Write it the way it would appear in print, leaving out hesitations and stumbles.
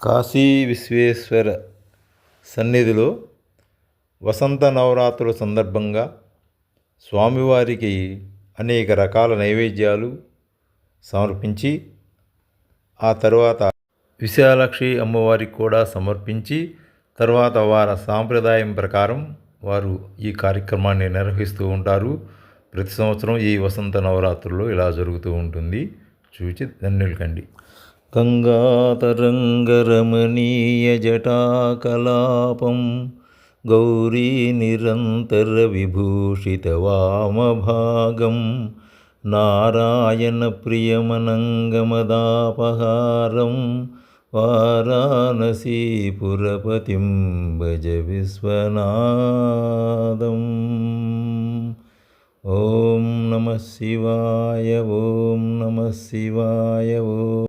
కాశీ విశ్వేశ్వర సన్నిధిలో వసంత నవరాత్రుల సందర్భంగా స్వామివారికి అనేక రకాల నైవేద్యాలు సమర్పించి ఆ తర్వాత విశాలాక్షి అమ్మవారికి కూడా సమర్పించి తర్వాత వారి సాంప్రదాయం ప్రకారం వారు ఈ కార్యక్రమాన్ని నిర్వహిస్తూ ఉంటారు. ప్రతి సంవత్సరం ఈ వసంత నవరాత్రుల్లో ఇలా జరుగుతూ ఉంటుంది. చూచి ధన్యులు కండి. గంగాతరంగరమణీయజటాకలాపం గౌరీ నిరంతరవిభూషితవామభాగం నారాయణప్రియమనంగమదాపహారం వారాణసీపురపతిం భజ విశ్వనాథం. ఓం నమః శివాయ. ఓం నమః శివాయ. ఓం